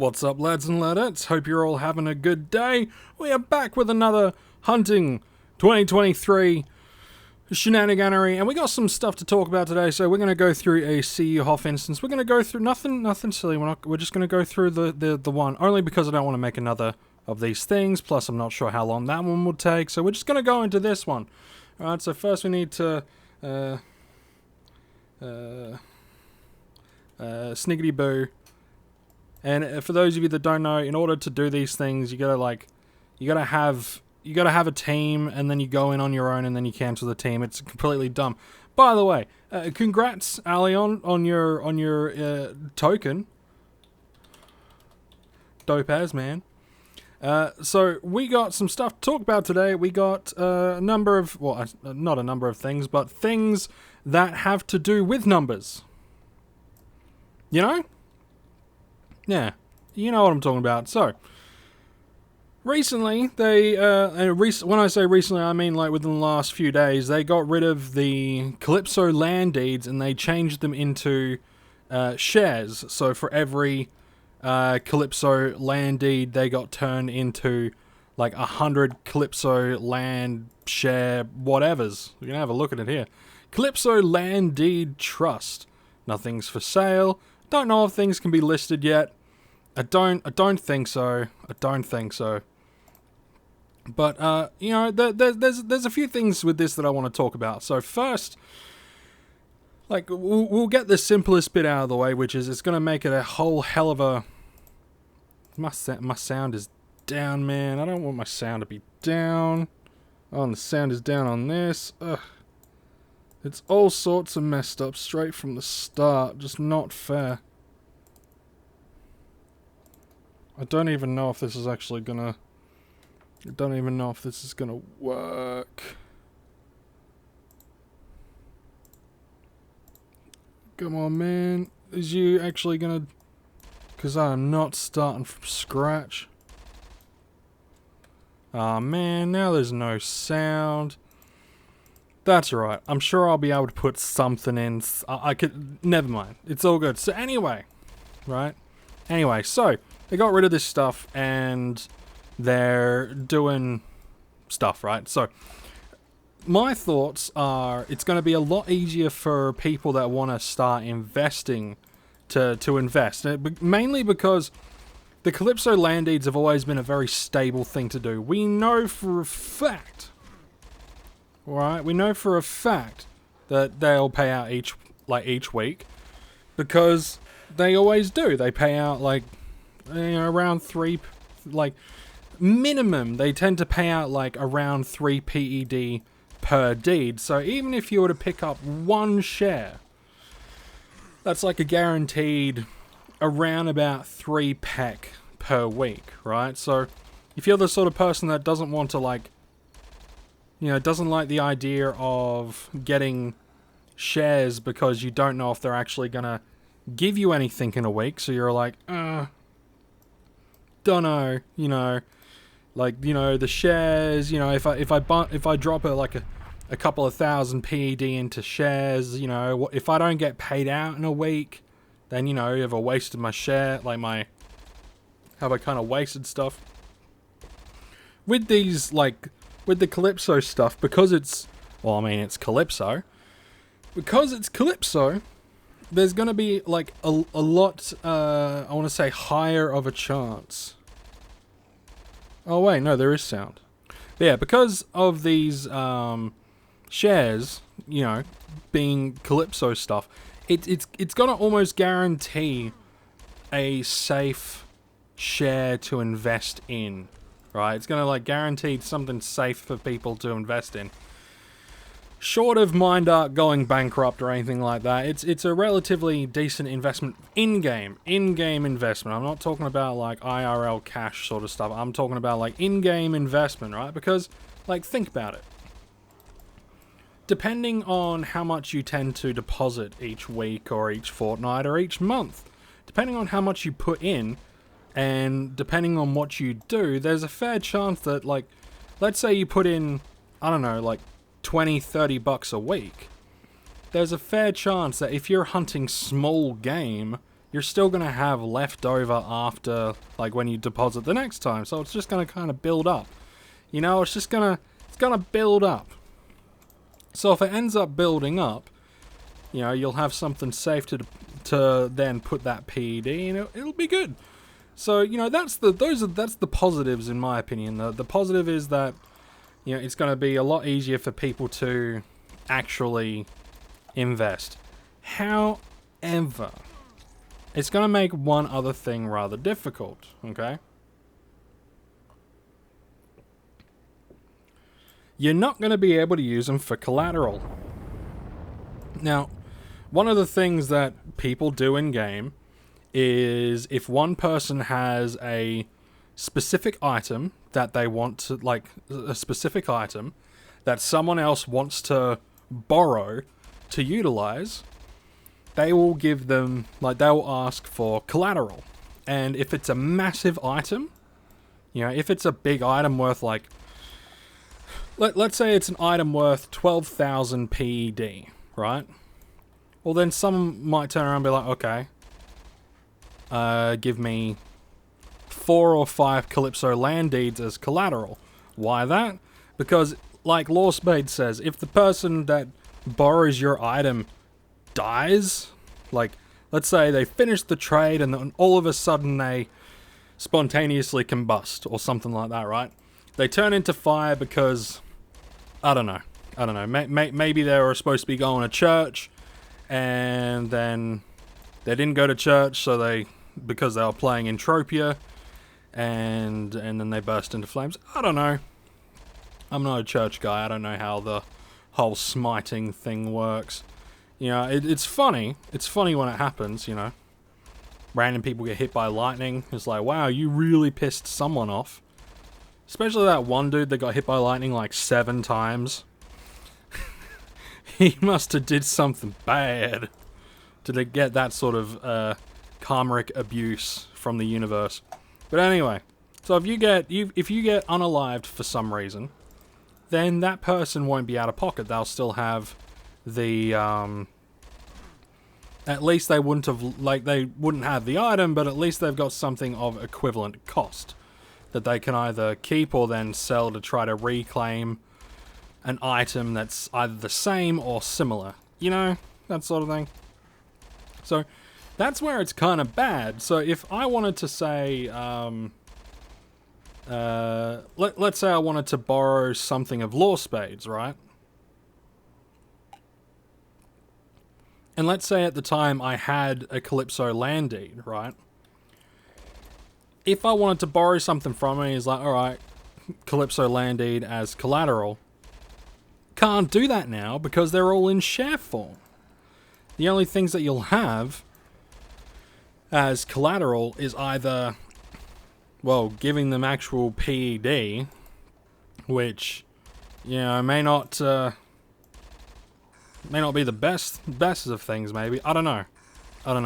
What's up, lads and ladettes? Hope you're all having a good day. We are back with another Hunting 2023 shenaniganery, and we got some stuff to talk about today. So we're going to go through a CUHOF instance. We're going to go through nothing silly. We're just going to go through the one, only because I don't want to make another of these things. Plus, I'm not sure how long that one will take. So we're just going to go into this one. All right. So first, we need to sniggity boo. And for those of you that don't know, in order to do these things, you gotta have a team, and then you go in on your own, and then you cancel the team. It's completely dumb. By the way, congrats, Alion, on your token. Dope as, man. So we got some stuff to talk about today. We got a number of, well, not a number of things, but things that have to do with numbers. You know? Yeah, you know what I'm talking about. So, recently, when I say recently, I mean like within the last few days, they got rid of the Calypso land deeds and they changed them into shares. So for every Calypso land deed, they got turned into like 100 Calypso land share whatevers. We can have a look at it here. Calypso land deed trust. Nothing's for sale. Don't know if things can be listed yet. I don't think so. I don't think so. But you know, there's a few things with this that I want to talk about. So first, like we'll get the simplest bit out of the way, which is it's going to make it a whole hell of a. My sound is down, man. I don't want my sound to be down. Oh, and the sound is down on this. Ugh. It's all sorts of messed up straight from the start. Just not fair. I don't even know if this is actually gonna... I don't even know if this is gonna work. Come on, man. Is you actually gonna... Because I'm not starting from scratch. Ah, man. Now there's no sound. That's right. I'm sure I'll be able to put something in. I could... Never mind. It's all good. So anyway. Right? Anyway, so... They got rid of this stuff, and they're doing stuff, right? So, my thoughts are, it's going to be a lot easier for people that want to start investing to invest. Mainly because the Calypso land deeds have always been a very stable thing to do. We know for a fact, alright? We know for a fact that they'll pay out each week, because they always do. They pay out, like... You know, around 3, like, minimum, they tend to pay out, like, around 3 PED per deed. So even if you were to pick up one share, that's like a guaranteed around about 3 PEC per week, right? So if you're the sort of person that doesn't want to, like, you know, doesn't like the idea of getting shares because you don't know if they're actually gonna give you anything in a week, so you're like, dunno, you know, like, you know, the shares, you know, if I drop a couple of thousand PED into shares, you know, if I don't get paid out in a week, then, you know, have I wasted my share, have I kind of wasted stuff? With these, like, with the Calypso stuff, because it's, well, I mean, it's Calypso, because it's Calypso, there's going to be, like, a lot, I want to say, higher of a chance. Oh, wait, no, there is sound. But yeah, because of these shares, you know, being Calypso stuff, it's going to almost guarantee a safe share to invest in, right? It's going to, like, guarantee something safe for people to invest in. Short of Mindark going bankrupt or anything like that, it's a relatively decent investment in-game investment. I'm not talking about like IRL cash sort of stuff. I'm talking about like in-game investment, right? Because, like, think about it. Depending on how much you tend to deposit each week or each fortnight or each month, depending on how much you put in, and depending on what you do, there's a fair chance that, like, let's say you put in, I don't know, like, $20-30 a week, there's a fair chance that if you're hunting small game, you're still going to have left over after, like, when you deposit the next time. So it's just going to kind of build up. You know, it's going to build up. So if it ends up building up, you know, you'll have something safe to then put that PED, and it'll be good. So, you know, that's the positives in my opinion. The positive is that, you know, it's going to be a lot easier for people to actually invest. However, it's going to make one other thing rather difficult, okay? You're not going to be able to use them for collateral. Now, one of the things that people do in game is if one person has a specific item that they want to, like, a specific item that someone else wants to borrow to utilize, they will give them, like, they'll ask for collateral. And if it's a massive item, you know, if it's a big item worth, like, let's say it's an item worth 12,000 PED, right? Well, then someone might turn around and be like, okay, give me 4 or 5 Calypso land deeds as collateral. Why that? Because, like Lawspade says, if the person that borrows your item dies, like, let's say they finish the trade and then all of a sudden they spontaneously combust or something like that, right? They turn into fire because, I don't know. Maybe they were supposed to be going to church and then they didn't go to church, so because they were playing Entropia, and then they burst into flames. I don't know. I'm not a church guy. I don't know how the whole smiting thing works. You know, it's funny. It's funny when it happens, you know. Random people get hit by lightning. It's like, wow, you really pissed someone off. Especially that one dude that got hit by lightning like 7 times. He must have did something bad to get that sort of karmic abuse from the universe. But anyway, so if you get unalived for some reason, then that person won't be out of pocket. They'll still have the at least they wouldn't have the item, but at least they've got something of equivalent cost that they can either keep or then sell to try to reclaim an item that's either the same or similar. You know, that sort of thing. So that's where it's kind of bad. So if I wanted to say, let's say I wanted to borrow something of Lawspade's, right? And let's say at the time I had a Calypso land deed, right? If I wanted to borrow something from me, it's like, alright, Calypso land deed as collateral. Can't do that now because they're all in share form. The only things that you'll have as collateral is either, well, giving them actual PED, which, you know, may not be the best of things, maybe. I don't know,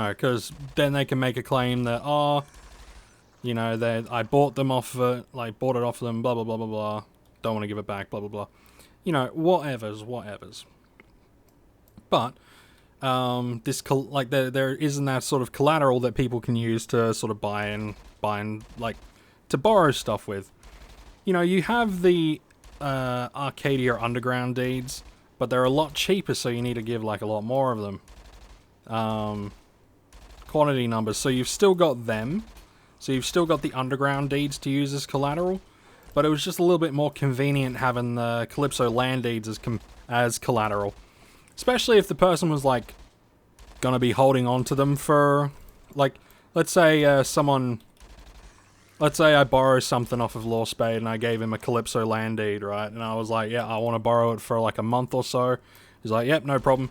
because then they can make a claim that, oh, you know, I bought them off, bought it off them, blah, blah, blah, blah, blah, don't want to give it back, blah, blah, blah. You know, whatevers. But, there isn't that sort of collateral that people can use to sort of buy and like, to borrow stuff with. You know, you have the, Arcadia Underground deeds, but they're a lot cheaper, so you need to give, like, a lot more of them. Quantity numbers, so you've still got them. So you've still got the Underground deeds to use as collateral, but it was just a little bit more convenient having the Calypso land deeds as collateral. Especially if the person was, like, gonna be holding on to them for, like, let's say I borrow something off of Lawspade and I gave him a Calypso land deed, right? And I was like, yeah, I want to borrow it for, like, a month or so. He's like, yep, no problem.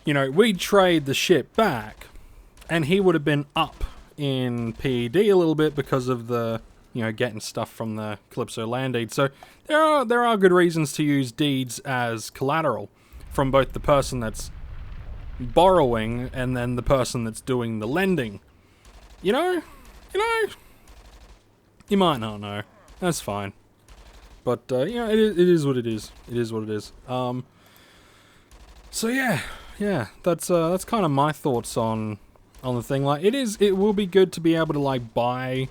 You know, we'd trade the shit back, and he would have been up in PED a little bit because of the, you know, getting stuff from the Calypso land deed. So there are good reasons to use deeds as collateral from both the person that's borrowing and then the person that's doing the lending. You know, you might not know. That's fine. But you know, it is what it is. It is what it is. So yeah, that's kind of my thoughts on on the thing. Like, it will be good to be able to, like, buy,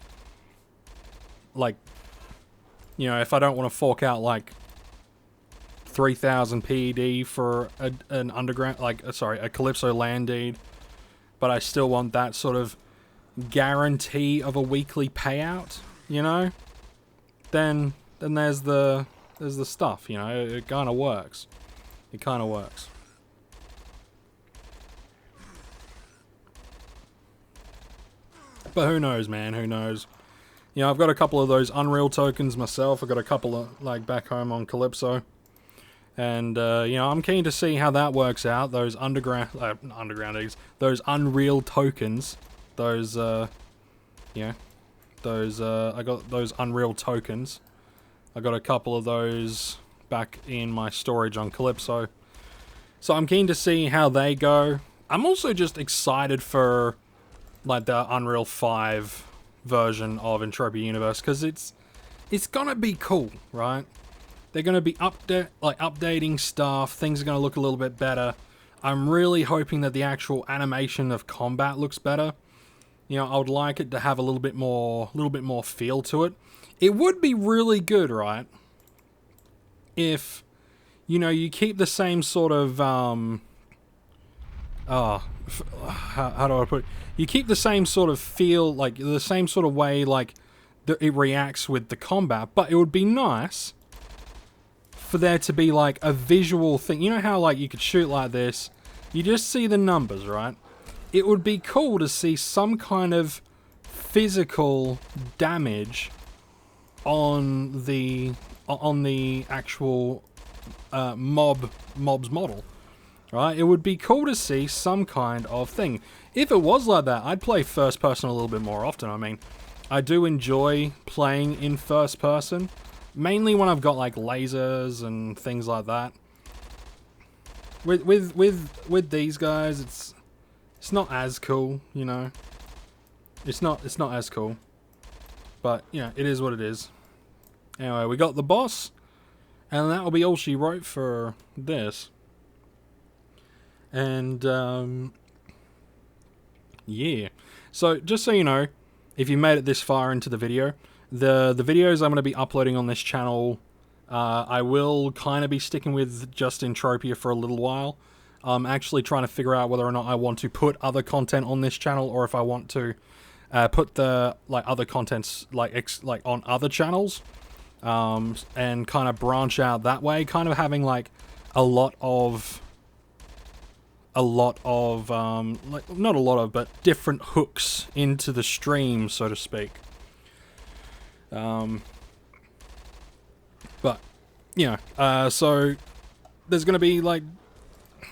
like, you know, if I don't want to fork out, like, 3,000 PED for an underground, like, sorry, a Calypso land deed, but I still want that sort of guarantee of a weekly payout, you know, then there's the stuff, you know, it kind of works. It kind of works. But who knows, man, who knows. You know, I've got a couple of those Unreal tokens myself. I've got a couple of, like, back home on Calypso. And, you know, I'm keen to see how that works out. Those those Unreal tokens. Those, yeah. Those, I got those Unreal tokens. I got a couple of those back in my storage on Calypso. So I'm keen to see how they go. I'm also just excited for, like, the Unreal 5 version of Entropia Universe, because it's gonna be cool, right? They're gonna be updating stuff. Things are gonna look a little bit better. I'm really hoping that the actual animation of combat looks better. You know, I would like it to have a little bit more feel to it. It would be really good, right, if, you know, you keep the same sort of how do I put it? You keep the same sort of feel, like, the same sort of way, like, it reacts with the combat, but it would be nice for there to be, like, a visual thing. You know how, like, you could shoot like this, you just see the numbers, right? It would be cool to see some kind of physical damage on the actual mob's model. Right? It would be cool to see some kind of thing. If it was like that, I'd play first person a little bit more often. I mean, I do enjoy playing in first person, mainly when I've got, like, lasers and things like that. With these guys, it's not as cool, you know. It's not as cool. But, you know, it is what it is. Anyway, we got the boss, and that will be all she wrote for this. And, yeah. So, just so you know, if you made it this far into the video, the videos I'm going to be uploading on this channel, I will kind of be sticking with just Entropia for a little while. I'm actually trying to figure out whether or not I want to put other content on this channel, or if I want to put the, like, other contents, like on other channels, and kind of branch out that way, kind of having, like, a lot of like, not a lot of, but different hooks into the stream, so to speak. But, you know, so there's going to be, like, I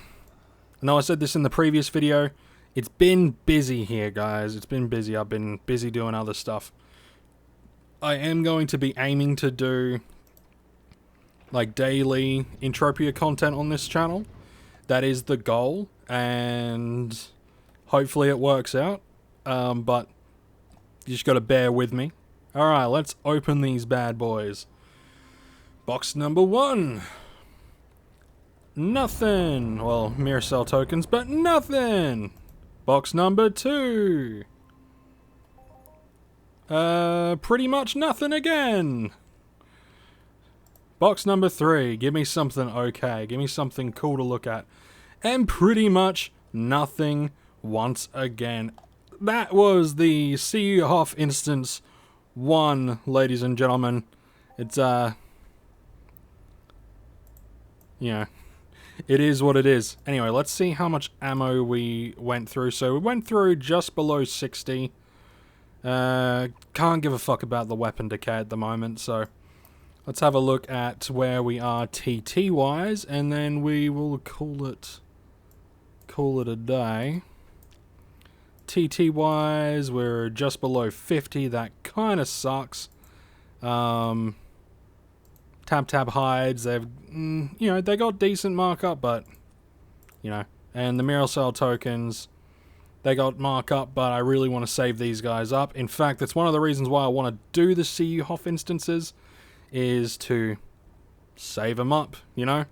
know I said this in the previous video, it's been busy here, guys. It's been busy. I've been busy doing other stuff. I am going to be aiming to do, like, daily Entropia content on this channel. That is the goal, and hopefully it works out, but you just gotta bear with me. Alright, let's open these bad boys. Box number 1. Nothing. Well, mirror cell tokens, but nothing. Box number 2. Pretty much nothing again. Box number 3, give me something okay, give me something cool to look at. And pretty much nothing once again. That was the CUHOF instance 1, ladies and gentlemen. It's, you know, it is what it is. Anyway, let's see how much ammo we went through. So we went through just below 60. Can't give a fuck about the weapon decay at the moment, so let's have a look at where we are TT-wise, and then we will call it a day. TT-wise, we're just below 50. That kind of sucks. Tab hides, they've, you know, they got decent markup, but, you know, and the mirror cell tokens, they got markup, but I really want to save these guys up. In fact, that's one of the reasons why I want to do the CUHOF instances, is to save them up, you know?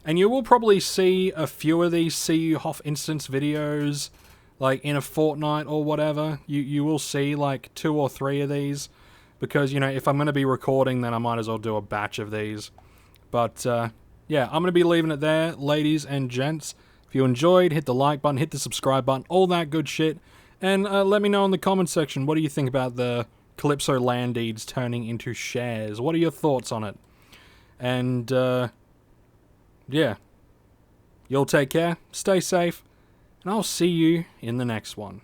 And you will probably see a few of these CUHOF instance videos, like in a fortnight or whatever, you will see like 2 or 3 of these, because, you know, if I'm going to be recording, then I might as well do a batch of these. But yeah, I'm going to be leaving it there, ladies and gents. If you enjoyed, hit the like button, hit the subscribe button, all that good shit. And let me know in the comment section, what do you think about the Calypso land deeds turning into shares? What are your thoughts on it? And yeah, you'll take care, stay safe, and I'll see you in the next one.